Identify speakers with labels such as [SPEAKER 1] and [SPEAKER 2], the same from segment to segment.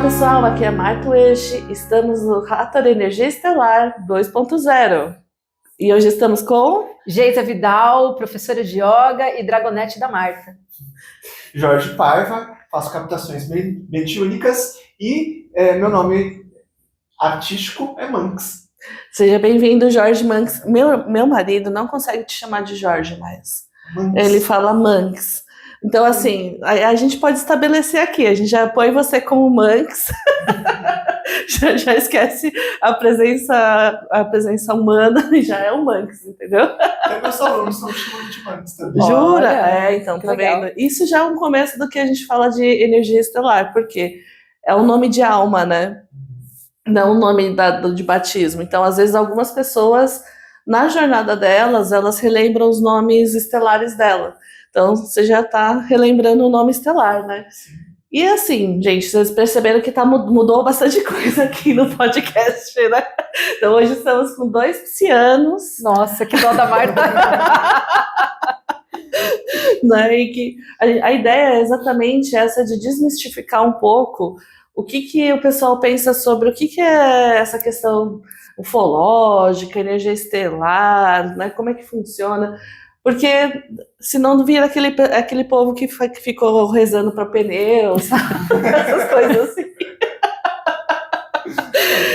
[SPEAKER 1] pessoal, aqui é Marta Ueshi, estamos no Hathor Energia Estelar 2.0 e hoje estamos com
[SPEAKER 2] Geisa Vidal, professora de yoga e dragonete da Marta.
[SPEAKER 3] Jorge Paiva, faço captações mediúnicas e meu nome artístico é Manx.
[SPEAKER 1] Seja bem-vindo, Jorge Manx. Meu marido não consegue te chamar de Jorge mais.
[SPEAKER 3] Manx.
[SPEAKER 1] Ele fala Manx. Então, assim, a gente pode estabelecer aqui, a gente já põe você como Manx, já esquece a presença humana e já é o Manx, entendeu?
[SPEAKER 3] Até meus alunos estão chamando de Manx também.
[SPEAKER 1] Jura?
[SPEAKER 2] Olha,
[SPEAKER 1] Então, tá
[SPEAKER 2] legal.
[SPEAKER 1] vendo? Isso já é um começo do que a gente fala de energia estelar, porque é um nome de alma, né? Não o nome de batismo. Então, às vezes, algumas pessoas, na jornada delas, elas relembram os nomes estelares dela. Então, você já está relembrando o nome estelar, né?
[SPEAKER 3] Sim.
[SPEAKER 1] E assim, gente, vocês perceberam que mudou bastante coisa aqui no podcast, né? Então, hoje estamos com 2 piscianos.
[SPEAKER 2] Nossa, que dó da Marta.
[SPEAKER 1] Né? E que a ideia é exatamente essa de desmistificar um pouco o que o pessoal pensa sobre o que é essa questão ufológica, energia estelar, né? Como é que funciona. Porque senão vira aquele povo que ficou rezando para pneus, essas coisas assim.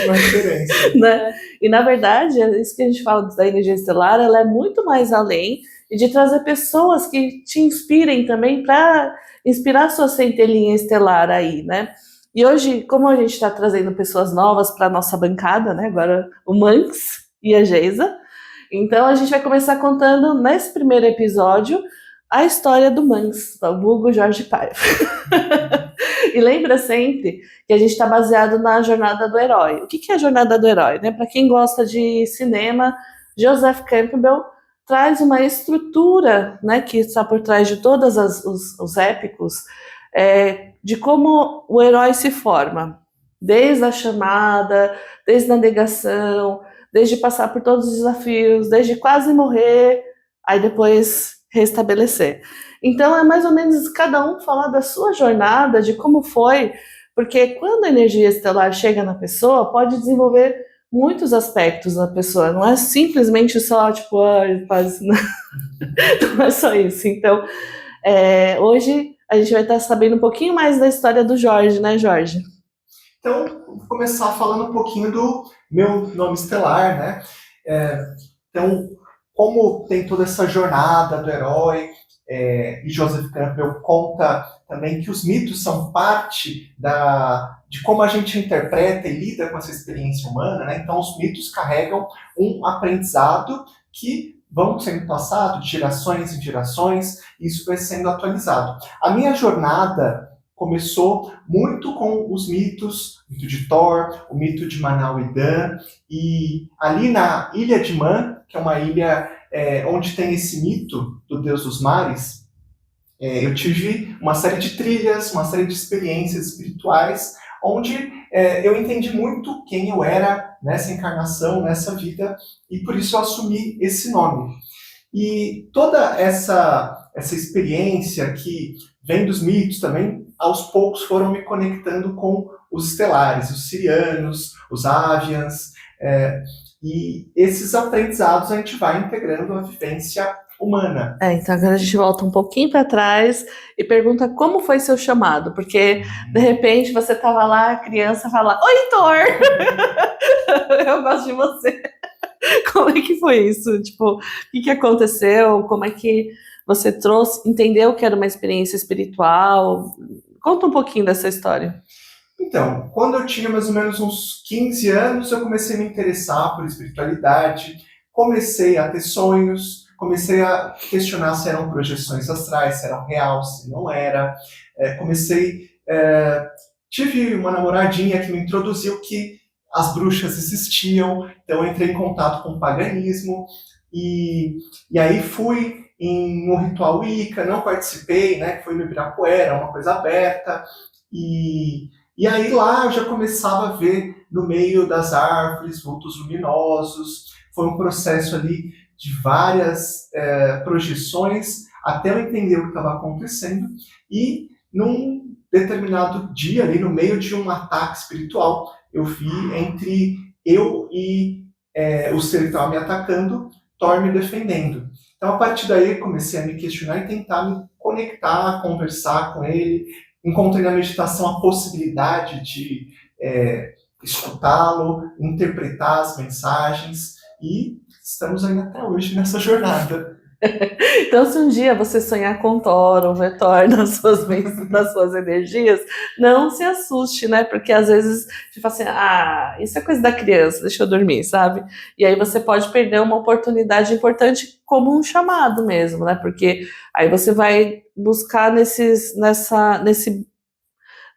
[SPEAKER 3] Uma diferença.
[SPEAKER 1] Né? E na verdade, isso que a gente fala da energia estelar, ela é muito mais além e de trazer pessoas que te inspirem também para inspirar sua centelhinha estelar aí, né? E hoje, como a gente está trazendo pessoas novas para a nossa bancada, né? Agora o Manx e a Geisa. Então a gente vai começar contando, nesse primeiro episódio, a história do Manx, do vulgo Jorge Paiva. E lembra sempre que a gente está baseado na jornada do herói. O que é a jornada do herói? Né? Para quem gosta de cinema, Joseph Campbell traz uma estrutura, né, que está por trás de todos os épicos, de como o herói se forma. Desde a chamada, desde a negação, desde passar por todos os desafios, desde quase morrer, aí depois restabelecer. Então é mais ou menos cada um falar da sua jornada, de como foi, porque quando a energia estelar chega na pessoa, pode desenvolver muitos aspectos na pessoa, não é simplesmente só, tipo, não é só isso. Então, hoje a gente vai estar sabendo um pouquinho mais da história do Jorge, né, Jorge?
[SPEAKER 3] Então, vou começar falando um pouquinho do meu nome estelar, né? Então, como tem toda essa jornada do herói, e Joseph Campbell conta também que os mitos são parte de como a gente interpreta e lida com essa experiência humana, né? Então, os mitos carregam um aprendizado que vão sendo passado de gerações em gerações, e isso vai sendo atualizado. A minha jornada começou muito com os mitos, o mito de Thor, o mito de Manau e Dan, e ali na Ilha de Man, que é uma ilha onde tem esse mito do Deus dos Mares, eu tive uma série de trilhas, uma série de experiências espirituais, onde eu entendi muito quem eu era nessa encarnação, nessa vida, e por isso eu assumi esse nome. E toda essa experiência que vem dos mitos também, aos poucos foram me conectando com os estelares, os sirianos, os Avians, e esses aprendizados a gente vai integrando a vivência humana.
[SPEAKER 1] Então agora a gente volta um pouquinho para trás e pergunta como foi seu chamado, porque de repente você estava lá, a criança fala, oi Thor, eu gosto de você. Como é que foi isso? Tipo, o que aconteceu? Como é que você entendeu que era uma experiência espiritual? Conta um pouquinho dessa história.
[SPEAKER 3] Então, quando eu tinha mais ou menos uns 15 anos, eu comecei a me interessar por espiritualidade, comecei a ter sonhos, comecei a questionar se eram projeções astrais, se eram real, se não era. Tive uma namoradinha que me introduziu que as bruxas existiam, então eu entrei em contato com o paganismo, e aí fui em um ritual Wicca, não participei, né, que foi no Ibirapuera, uma coisa aberta, e aí lá eu já começava a ver no meio das árvores vultos luminosos. Foi um processo ali de várias projeções até eu entender o que estava acontecendo, e num determinado dia, ali no meio de um ataque espiritual, eu vi entre eu e o ser que estava me atacando, Thor me defendendo. Então, a partir daí, comecei a me questionar e tentar me conectar, conversar com ele. Encontrei na meditação a possibilidade de escutá-lo, interpretar as mensagens, e estamos aí até hoje nessa jornada.
[SPEAKER 1] Então, se um dia você sonhar com Thor ou ver Thor nas suas energias, não se assuste, né? Porque às vezes você fala assim, isso é coisa da criança, deixa eu dormir, sabe? E aí você pode perder uma oportunidade importante como um chamado mesmo, né? Porque aí você vai buscar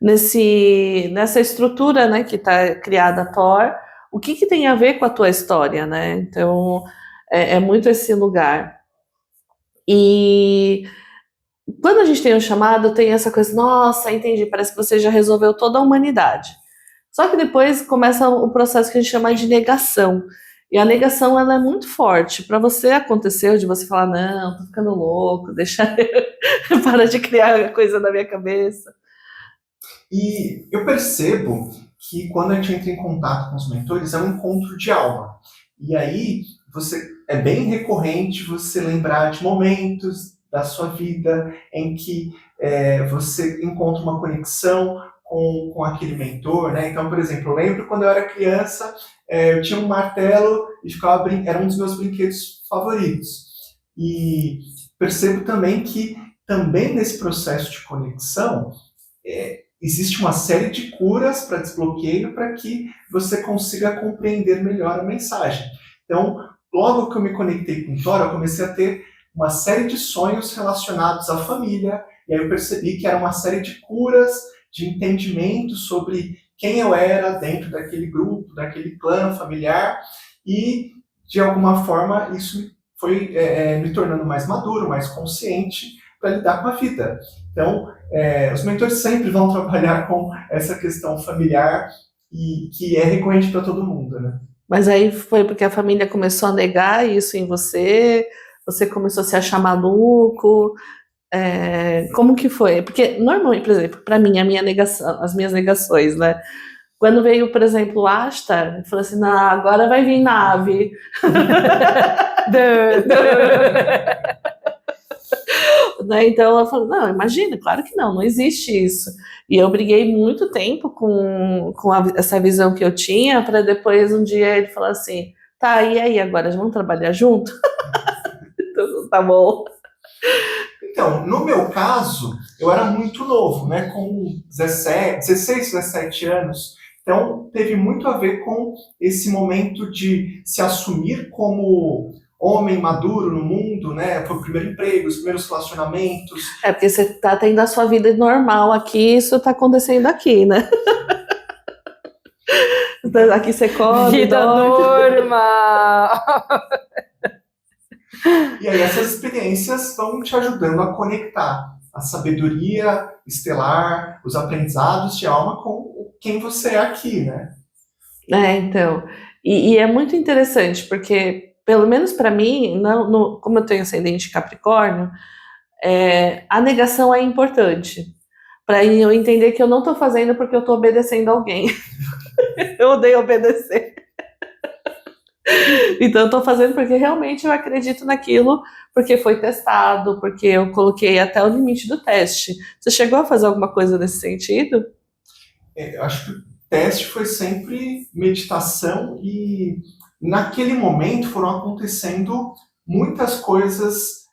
[SPEAKER 1] nessa estrutura, né, que está criada a Thor, o que tem a ver com a tua história, né? Então, é muito esse lugar. E quando a gente tem um chamado, tem essa coisa, nossa, entendi, parece que você já resolveu toda a humanidade. Só que depois começa o processo que a gente chama de negação. E a negação, ela é muito forte. Para você aconteceu de você falar, não, tô ficando louco, deixa eu para de criar coisa na minha cabeça.
[SPEAKER 3] E eu percebo que quando a gente entra em contato com os mentores, é um encontro de alma. E aí, é bem recorrente você lembrar de momentos da sua vida em que você encontra uma conexão com aquele mentor, né? Então, por exemplo, eu lembro quando eu era criança, eu tinha um martelo e era um dos meus brinquedos favoritos. E percebo também que, também nesse processo de conexão, existe uma série de curas para desbloqueio para que você consiga compreender melhor a mensagem. Então, logo que eu me conectei com o Thor, eu comecei a ter uma série de sonhos relacionados à família, e aí eu percebi que era uma série de curas, de entendimento sobre quem eu era dentro daquele grupo, daquele clã familiar, e, de alguma forma, isso foi me tornando mais maduro, mais consciente para lidar com a vida. Então, os mentores sempre vão trabalhar com essa questão familiar, e que é recorrente para todo mundo, né?
[SPEAKER 1] Mas aí foi porque a família começou a negar isso em você começou a se achar maluco, como que foi? Porque normalmente, por exemplo, para mim, as minhas negações, né? Quando veio, por exemplo, o Ashtar, eu falei assim, não, agora vai vir nave. Né? Então eu falei, não, imagina, claro que não existe isso. E eu briguei muito tempo com essa visão que eu tinha, para depois um dia ele falar assim, tá, e aí agora, vamos trabalhar junto? Então, tá bom.
[SPEAKER 3] Então, no meu caso, eu era muito novo, né, com 16, 17 anos, então teve muito a ver com esse momento de se assumir como homem maduro no mundo, né? Foi o primeiro emprego, os primeiros relacionamentos.
[SPEAKER 1] Porque você tá tendo a sua vida normal aqui, isso tá acontecendo aqui, né? Aqui você come,
[SPEAKER 2] vida normal.
[SPEAKER 3] E aí essas experiências estão te ajudando a conectar a sabedoria estelar, os aprendizados de alma com quem você é aqui, né?
[SPEAKER 1] Então. E é muito interessante, porque pelo menos para mim, como eu tenho ascendente Capricórnio, a negação é importante. Para eu entender que eu não estou fazendo porque eu estou obedecendo alguém. Eu odeio obedecer. Então eu estou fazendo porque realmente eu acredito naquilo, porque foi testado, porque eu coloquei até o limite do teste. Você chegou a fazer alguma coisa nesse sentido?
[SPEAKER 3] Eu acho que o teste foi sempre meditação, e naquele momento foram acontecendo muitas coisas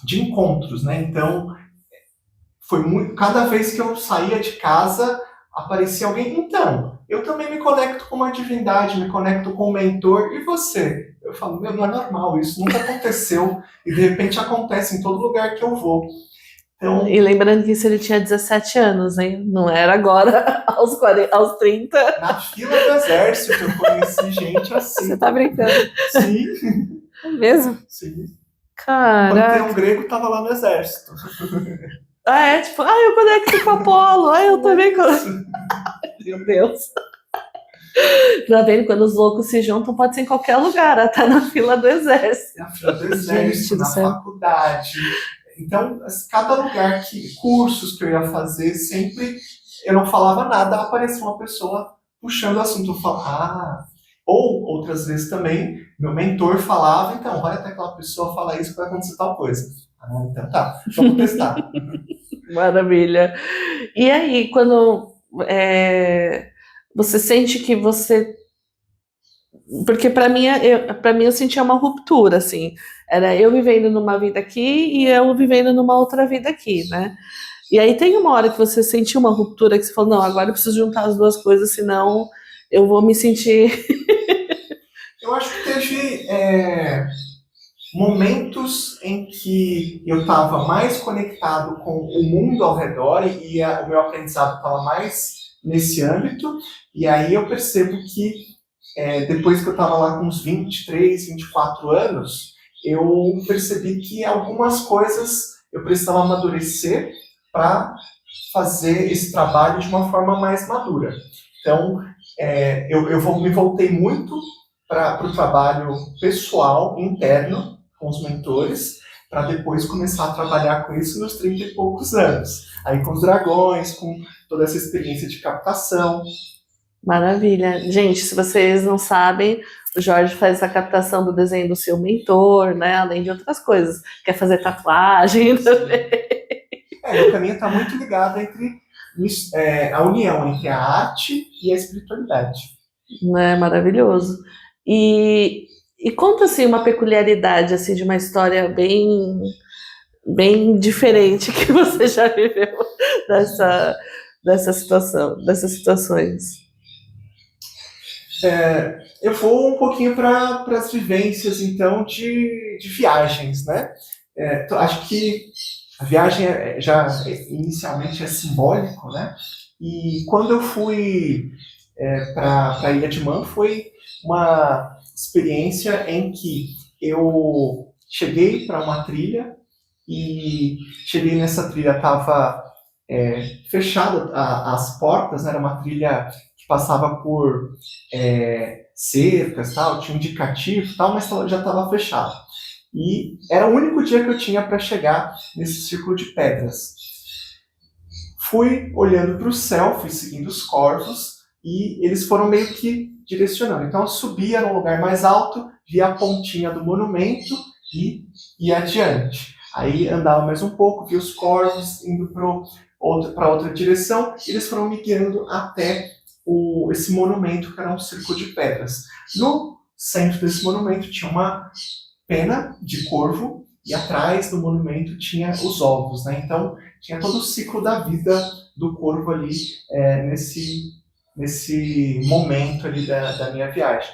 [SPEAKER 3] de encontros, né? Então, cada vez que eu saía de casa, aparecia alguém. Então, eu também me conecto com uma divindade, me conecto com um mentor, e você? Eu falo, não é normal, isso nunca aconteceu, e de repente acontece em todo lugar que eu vou. Então,
[SPEAKER 1] e lembrando que isso ele tinha 17 anos, hein? Não era agora, aos 30.
[SPEAKER 3] Na fila do exército eu conheci gente assim.
[SPEAKER 2] Você tá brincando?
[SPEAKER 3] Sim.
[SPEAKER 2] É mesmo?
[SPEAKER 3] Sim.
[SPEAKER 2] Caraca.
[SPEAKER 3] Um grego tava lá no exército.
[SPEAKER 1] Tipo, eu conecto com o Apolo, eu também conecto. Meu Deus. Tá vendo? Quando os loucos se juntam, pode ser em qualquer lugar, até na fila do exército.
[SPEAKER 3] Na fila do exército, na faculdade. Então, cada lugar cursos que eu ia fazer, sempre eu não falava nada, aparecia uma pessoa puxando o assunto. Eu falava, ou outras vezes também, meu mentor falava, então, vai até aquela pessoa falar isso que vai acontecer tal coisa. Então tá, vamos testar.
[SPEAKER 1] Maravilha. E aí, quando você sente que você... Porque para mim, eu sentia uma ruptura, assim. Era eu vivendo numa vida aqui e eu vivendo numa outra vida aqui, né? E aí tem uma hora que você sentiu uma ruptura, que você falou, não, agora eu preciso juntar as duas coisas, senão eu vou me sentir...
[SPEAKER 3] Eu acho que teve momentos em que eu estava mais conectado com o mundo ao redor e o meu aprendizado estava mais nesse âmbito, e aí eu percebo que depois que eu estava lá com uns 23, 24 anos, eu percebi que algumas coisas eu precisava amadurecer para fazer esse trabalho de uma forma mais madura. Então, me voltei muito para o trabalho pessoal, interno, com os mentores, para depois começar a trabalhar com isso nos 30 e poucos anos. Aí com os dragões, com toda essa experiência de captação.
[SPEAKER 1] Maravilha. Gente, se vocês não sabem, o Jorge faz a captação do desenho do seu mentor, né? Além de outras coisas. Quer fazer tatuagem também.
[SPEAKER 3] Meu caminho está muito ligado entre a união entre a arte e a espiritualidade.
[SPEAKER 1] Né? Maravilhoso. E conta assim uma peculiaridade assim de uma história bem diferente que você já viveu dessas situações.
[SPEAKER 3] Eu vou um pouquinho para as vivências então de viagens, né? Acho que a viagem já inicialmente é simbólico, né? E quando eu fui para a Ilha de Man, foi uma experiência em que eu cheguei para uma trilha e cheguei nessa trilha, estava fechada as portas, né? Era uma trilha que passava por cercas, tal, tinha um indicativo, tal, mas já estava fechado. E era o único dia que eu tinha para chegar nesse círculo de pedras. Fui olhando para o céu, fui seguindo os corvos, e eles foram meio que direcionando. Então eu subia num lugar mais alto, via a pontinha do monumento e ia adiante. Aí andava mais um pouco, via os corvos indo para outra direção, e eles foram me guiando até esse monumento, que era um círculo de pedras. No centro desse monumento tinha uma pena de corvo, e atrás do monumento tinha os ovos, né? Então tinha todo o ciclo da vida do corvo ali nesse momento ali da minha viagem.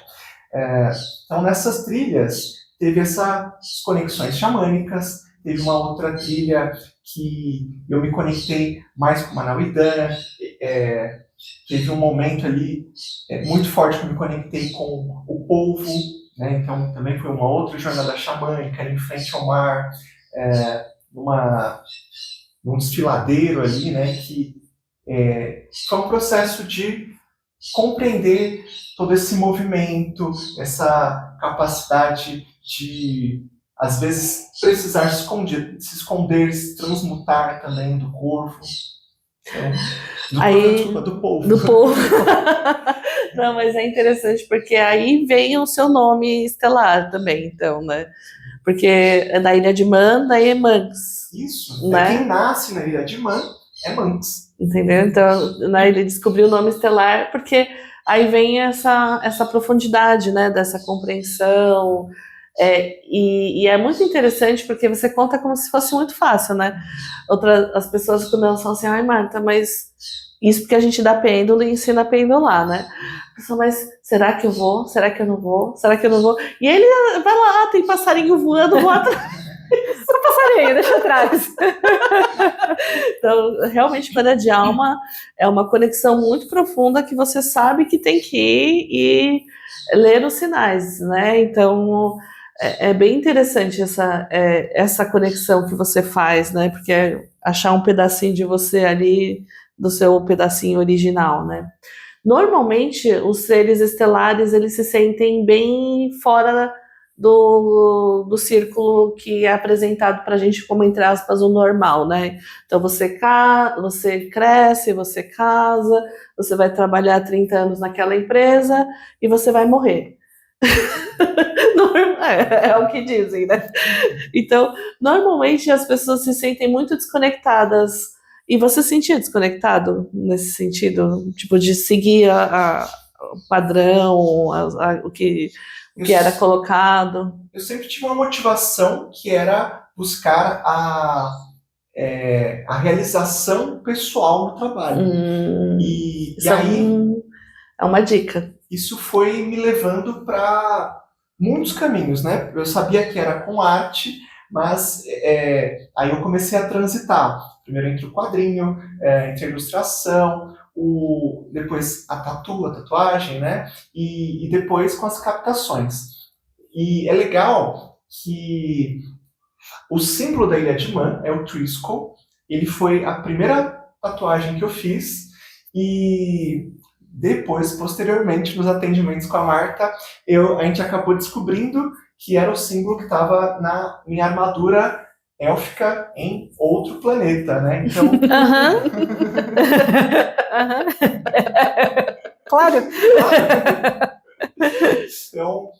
[SPEAKER 3] Então, nessas trilhas, teve essas conexões xamânicas, teve uma outra trilha que eu me conectei mais com Manauidã, teve um momento ali muito forte que eu me conectei com o polvo, né? Então, também foi uma outra jornada xamânica, em frente ao mar, num desfiladeiro ali, né? Que foi um processo de compreender todo esse movimento, essa capacidade de, às vezes, precisar se esconder, se transmutar também do corpo. Então, do povo.
[SPEAKER 1] Do povo. Não, mas é interessante porque aí vem o seu nome estelar também, então, né? Porque é da Ilha de Man, daí é Manx.
[SPEAKER 3] Isso,
[SPEAKER 1] né?
[SPEAKER 3] Quem nasce na Ilha de Man é Manx.
[SPEAKER 1] Entendeu? Então, ele descobriu o nome estelar porque aí vem essa profundidade, né, dessa compreensão, e é muito interessante porque você conta como se fosse muito fácil, né? As pessoas quando elas falam assim, ai Marta, mas isso porque a gente dá pêndulo e ensina a pendular, né? A pessoa, mas será que eu vou? Será que eu não vou? Será que eu não vou? E ele vai lá, tem passarinho voando, voa atrás.
[SPEAKER 2] Só passarinho, deixa atrás.
[SPEAKER 1] Então, realmente, quando é de alma, é uma conexão muito profunda que você sabe que tem que ir e ler os sinais, né? Então, é bem interessante essa conexão que você faz, né? Porque é achar um pedacinho de você ali, do seu pedacinho original, né? Normalmente, os seres estelares, eles se sentem bem fora do círculo que é apresentado para a gente como, entre aspas, o normal, né? Então você cresce, você casa, você vai trabalhar 30 anos naquela empresa e você vai morrer. É o que dizem, né? Então, normalmente as pessoas se sentem muito desconectadas. E você se sentia desconectado nesse sentido? Tipo, de seguir o padrão, o que era colocado?
[SPEAKER 3] Eu sempre tive uma motivação que era buscar a realização pessoal no trabalho. E aí,
[SPEAKER 1] é uma dica.
[SPEAKER 3] Isso foi me levando para muitos caminhos, né? Eu sabia que era com arte, mas aí eu comecei a transitar. Primeiro entre o quadrinho, entre a ilustração, depois a tatuagem, né? E depois com as captações. E é legal que o símbolo da Ilha de Man é o Triskel. Ele foi a primeira tatuagem que eu fiz e depois, posteriormente, nos atendimentos com a Marta, a gente acabou descobrindo que era o símbolo que estava na minha armadura élfica em outro planeta, né? Então...
[SPEAKER 2] Claro!
[SPEAKER 3] Então,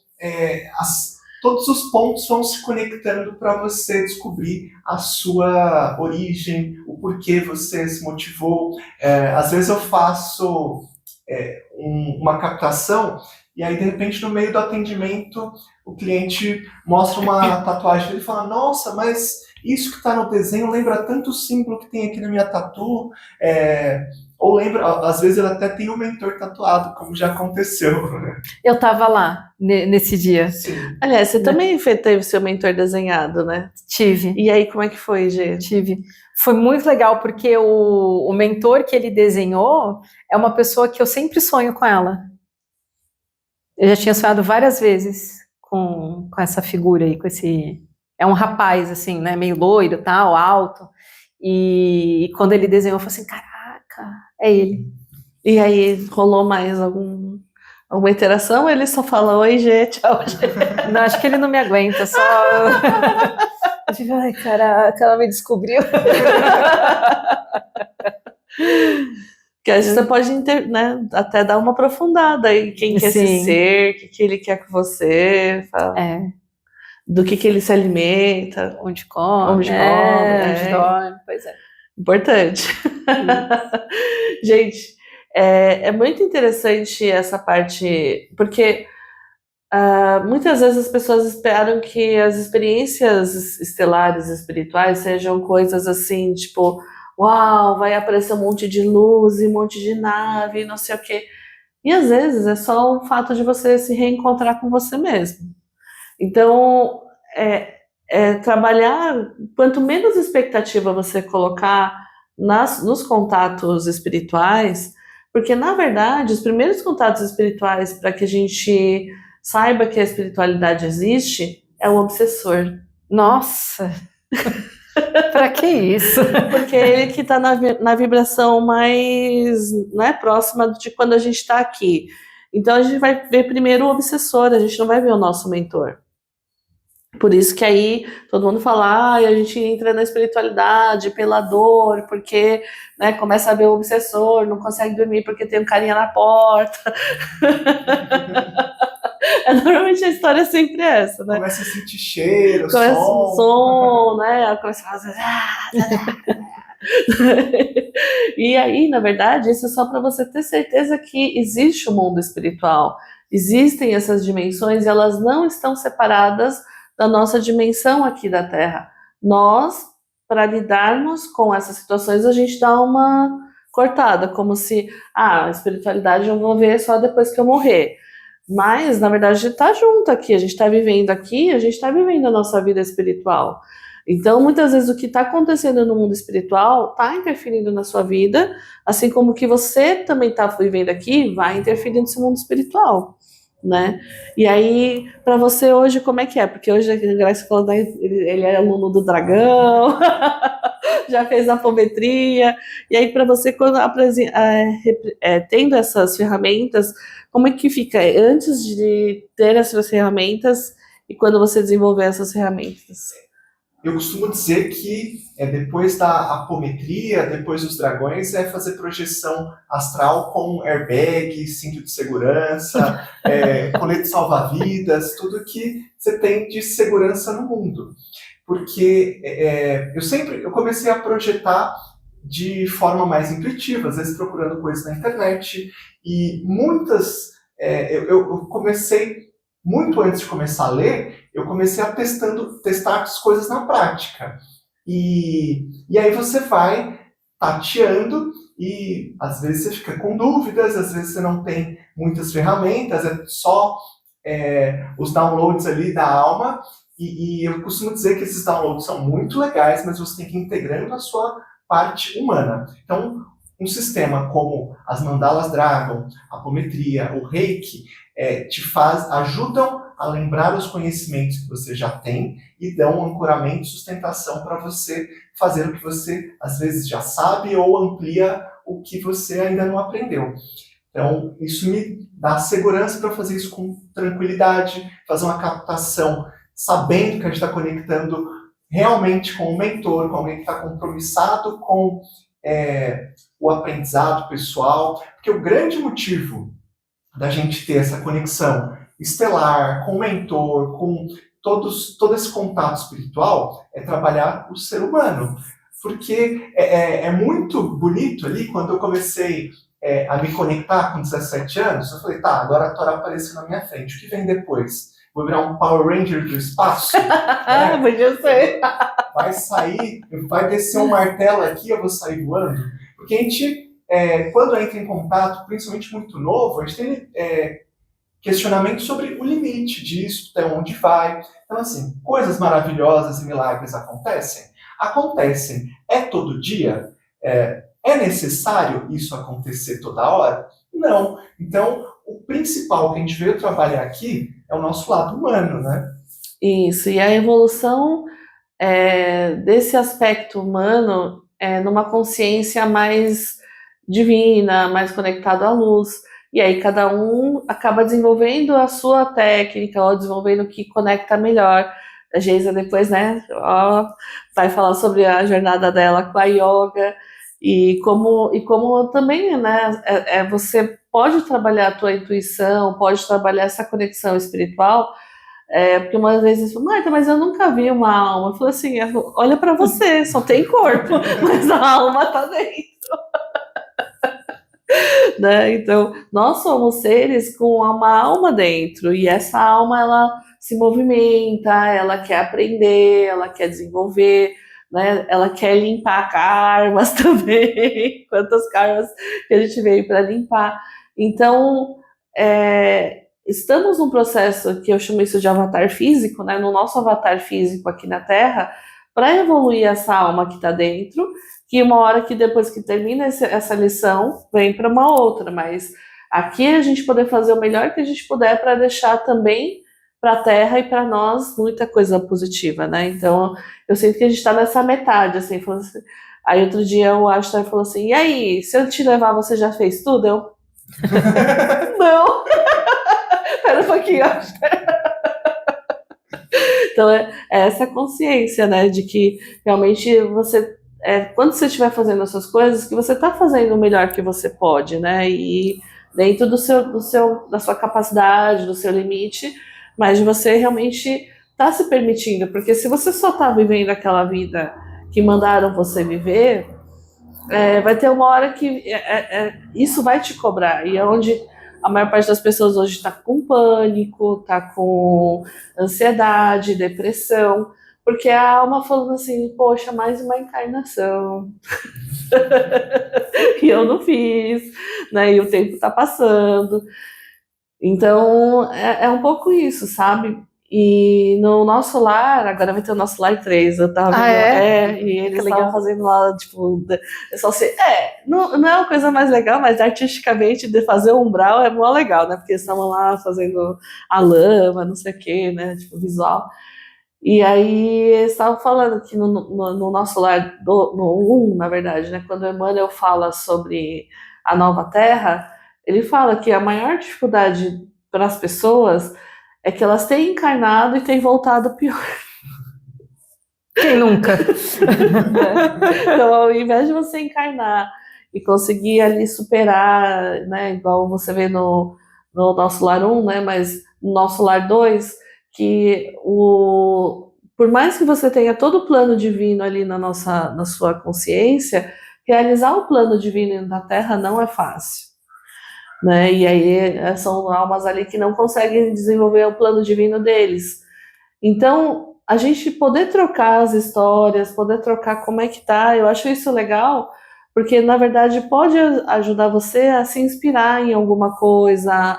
[SPEAKER 3] todos os pontos vão se conectando para você descobrir a sua origem, o porquê você se motivou. Às vezes eu faço uma captação e aí, de repente, no meio do atendimento, o cliente mostra uma tatuagem dele e fala: nossa, mas isso que está no desenho lembra tanto o símbolo que tem aqui na minha tatu. Ou lembra, às vezes ele até tem um mentor tatuado, como já aconteceu.
[SPEAKER 2] Eu estava lá nesse dia.
[SPEAKER 3] Sim.
[SPEAKER 1] Aliás, você também teve seu mentor desenhado, né?
[SPEAKER 2] Tive.
[SPEAKER 1] E aí, como é que foi, Gê?
[SPEAKER 2] Tive. Foi muito legal, porque o mentor que ele desenhou é uma pessoa que eu sempre sonho com ela. Eu já tinha sonhado várias vezes com essa figura aí, com esse... É um rapaz, assim, né? Meio loiro, tal, alto. E quando ele desenhou, eu falei assim, caraca, é ele.
[SPEAKER 1] E aí, rolou mais alguma interação? Ou ele só fala, oi, Gê, tchau, Gê?
[SPEAKER 2] Não, acho que ele não me aguenta, só... Eu digo, ai, caraca, ela me descobriu.
[SPEAKER 1] Que às vezes você pode até dar uma aprofundada em quem quer
[SPEAKER 2] Sim.
[SPEAKER 1] ser, o que ele quer com você, do que ele se alimenta,
[SPEAKER 2] onde come,
[SPEAKER 1] onde
[SPEAKER 2] dorme, pois é.
[SPEAKER 1] Importante. Gente, é muito interessante essa parte, porque muitas vezes as pessoas esperam que as experiências estelares espirituais sejam coisas assim, tipo, uau, vai aparecer um monte de luz e um monte de nave, não sei o quê. E às vezes é só o fato de você se reencontrar com você mesmo. Então, trabalhar, quanto menos expectativa você colocar nos contatos espirituais, porque na verdade os primeiros contatos espirituais para que a gente saiba que a espiritualidade existe é o obsessor.
[SPEAKER 2] Nossa! Pra que isso?
[SPEAKER 1] Porque é ele que está na vibração mais próxima de quando a gente está aqui. Então a gente vai ver primeiro o obsessor, a gente não vai ver o nosso mentor. Por isso que aí todo mundo fala, a gente entra na espiritualidade pela dor, porque começa a ver o obsessor, não consegue dormir porque tem um carinha na porta. Normalmente a história é sempre essa, né?
[SPEAKER 3] Começa a sentir cheiro,
[SPEAKER 1] começa
[SPEAKER 3] som.
[SPEAKER 1] Som, né? Começa a fazer... E aí, na verdade, isso é só para você ter certeza que existe o mundo espiritual. Existem essas dimensões e elas não estão separadas da nossa dimensão aqui da Terra. Nós, para lidarmos com essas situações, a gente dá uma cortada, como se, a espiritualidade eu vou ver só depois que eu morrer. Mas, na verdade, a gente está junto aqui, a gente está vivendo aqui, a gente está vivendo a nossa vida espiritual. Então, muitas vezes, o que está acontecendo no mundo espiritual está interferindo na sua vida, assim como o que você também está vivendo aqui vai interferir no seu mundo espiritual, né? E aí, para você hoje, como é que é? Porque hoje, a Graça falou, ele é aluno do Dragão, já fez apometria, e aí para você, quando tendo essas ferramentas, como é que fica? Antes de ter essas ferramentas e quando você desenvolver essas ferramentas?
[SPEAKER 3] Eu costumo dizer que depois da apometria, depois dos dragões, é fazer projeção astral com airbag, cinto de segurança, colete salva-vidas, tudo que você tem de segurança no mundo. Porque eu comecei a projetar de forma mais intuitiva, às vezes procurando coisas na internet, e eu comecei, muito antes de começar a ler, eu comecei a testar as coisas na prática. E aí você vai tateando e às vezes você fica com dúvidas, às vezes você não tem muitas ferramentas, é só os downloads ali da alma. E eu costumo dizer que esses downloads são muito legais, mas você tem que ir integrando a sua parte humana. Então, um sistema como as mandalas Dragon, a apometria, o Reiki, ajudam a lembrar os conhecimentos que você já tem e dão um ancoramento e sustentação para você fazer o que você, às vezes, já sabe ou amplia o que você ainda não aprendeu. Então, isso me dá segurança para fazer isso com tranquilidade, fazer uma captação sabendo que a gente está conectando realmente com o mentor, com alguém que está compromissado com o aprendizado pessoal, porque o grande motivo da gente ter essa conexão estelar, com o mentor, com todo esse contato espiritual, é trabalhar o ser humano. Porque é muito bonito ali, quando eu comecei a me conectar com 17 anos, eu falei, tá, agora a Torá apareceu na minha frente, o que vem depois? Vou virar um Power Ranger do espaço?
[SPEAKER 1] Podia ser.
[SPEAKER 3] Vai sair, vai descer um martelo aqui, eu vou sair voando? Porque a gente, quando entra em contato, principalmente muito novo, a gente tem questionamento sobre o limite disso, até onde vai. Então, assim, coisas maravilhosas e milagres acontecem? Acontecem. É todo dia? É necessário isso acontecer toda hora? Não. Então, o principal que a gente veio trabalhar aqui é o nosso lado humano, né?
[SPEAKER 1] Isso, e a evolução desse aspecto humano numa consciência mais divina, mais conectado à luz. E aí cada um acaba desenvolvendo a sua técnica, ou desenvolvendo o que conecta melhor. A Geisa depois, né, vai falar sobre a jornada dela com a yoga, e como também, né, você pode trabalhar a tua intuição, pode trabalhar essa conexão espiritual, porque uma vez eles falam, Marta, mas eu nunca vi uma alma. Eu falei assim, olha para você, só tem corpo, mas a alma tá dentro. Né? Então, nós somos seres com uma alma dentro, e essa alma, ela se movimenta, ela quer aprender, ela quer desenvolver, né? Ela quer limpar karmas também, quantas karmas que a gente veio para limpar. Então, estamos num processo que eu chamo isso de avatar físico, né? No nosso avatar físico aqui na Terra, para evoluir essa alma que está dentro, que uma hora que depois que termina essa lição, vem para uma outra, mas aqui a gente poder fazer o melhor que a gente puder para deixar também para a Terra e para nós muita coisa positiva, né? Então, eu sinto que a gente está nessa metade, assim, assim. Aí outro dia o Ashtar falou assim, e aí, se eu te levar, você já fez tudo? Eu, não! Espera um pouquinho, Ashtar. Então, é essa consciência, né, de que realmente você, quando você estiver fazendo essas coisas, que você está fazendo o melhor que você pode, né, e dentro da sua capacidade, do seu limite, mas de você realmente tá se permitindo, porque se você só tá vivendo aquela vida que mandaram você viver, vai ter uma hora que isso vai te cobrar, e é onde a maior parte das pessoas hoje está com pânico, está com ansiedade, depressão, porque a alma falando assim, poxa, mais uma encarnação. E eu não fiz, né? E o tempo está passando. Então, é um pouco isso, sabe? E no nosso lar, agora vai ter o nosso lar 3, eu tava vendo, e eles estavam fazendo lá, tipo, só assim, não é uma coisa mais legal, mas artisticamente de fazer o umbral é mó legal, né? Porque eles estavam lá fazendo a lama, não sei o que, né? Tipo, visual. E aí eles estavam falando que no nosso lar, no 1, na verdade, né? Quando o Emmanuel fala sobre a nova terra, ele fala que a maior dificuldade para as pessoas é que elas têm encarnado e têm voltado pior.
[SPEAKER 2] Quem nunca?
[SPEAKER 1] Então, ao invés de você encarnar e conseguir ali superar, né, igual você vê no nosso lar 1, né, mas no nosso lar 2, que por mais que você tenha todo o plano divino ali na sua consciência, realizar o plano divino na Terra não é fácil, né? E aí são almas ali que não conseguem desenvolver o plano divino deles. Então, a gente poder trocar as histórias, poder trocar como é que tá, eu acho isso legal, porque na verdade pode ajudar você a se inspirar em alguma coisa,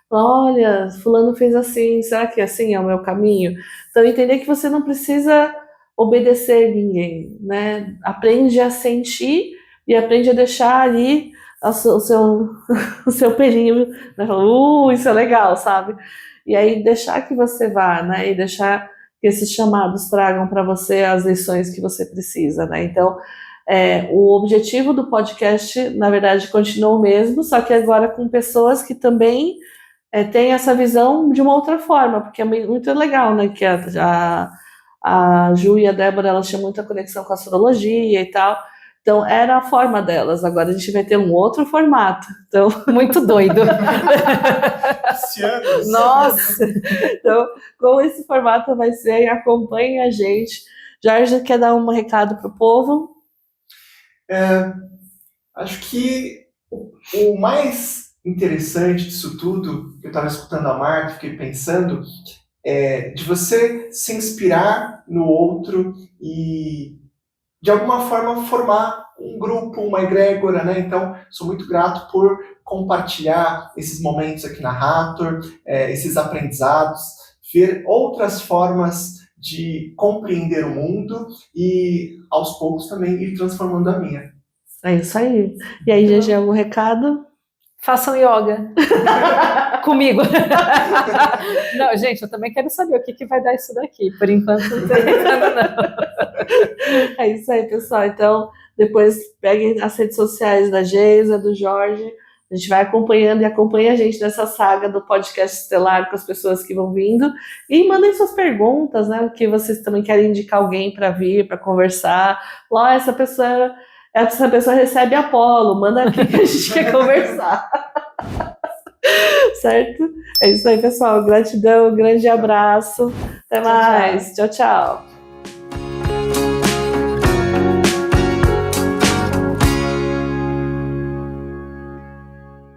[SPEAKER 1] olha, fulano fez assim, será que assim é o meu caminho? Então, entender que você não precisa obedecer ninguém, né? Aprende a sentir e aprende a deixar ali o seu pelinho, né? Isso é legal, sabe? E aí deixar que você vá, né? E deixar que esses chamados tragam para você as lições que você precisa, né? Então, o objetivo do podcast, na verdade, continua o mesmo, só que agora com pessoas que também têm essa visão de uma outra forma, porque é muito legal, né? Que a Ju e a Débora, elas tinham muita conexão com a astrologia e tal. Então, era a forma delas. Agora a gente vai ter um outro formato. Então,
[SPEAKER 2] muito doido.
[SPEAKER 1] Nossa! Então, como esse formato vai ser, acompanhe a gente. Jorge, quer dar um recado para o povo?
[SPEAKER 3] Acho que o mais interessante disso tudo, eu estava escutando a Marta, fiquei pensando, de você se inspirar no outro e, de alguma forma, formar um grupo, uma egrégora, né? Então, sou muito grato por compartilhar esses momentos aqui na Hathor, esses aprendizados, ver outras formas de compreender o mundo e, aos poucos, também ir transformando a minha.
[SPEAKER 1] É isso aí. E aí, GG, algum recado?
[SPEAKER 2] Façam yoga comigo. Não, gente, eu também quero saber o que vai dar isso daqui. Por enquanto, não tem recado, não.
[SPEAKER 1] É isso aí, pessoal. Então, depois peguem as redes sociais da Geisa, do Jorge. A gente vai acompanhando e acompanha a gente nessa saga do podcast estelar com as pessoas que vão vindo. E mandem suas perguntas, né? Que vocês também querem indicar alguém para vir, para conversar. Lá, essa pessoa recebe Apolo, manda aqui que a gente quer conversar. Certo? É isso aí, pessoal. Gratidão, grande abraço. Até mais. Tchau, tchau.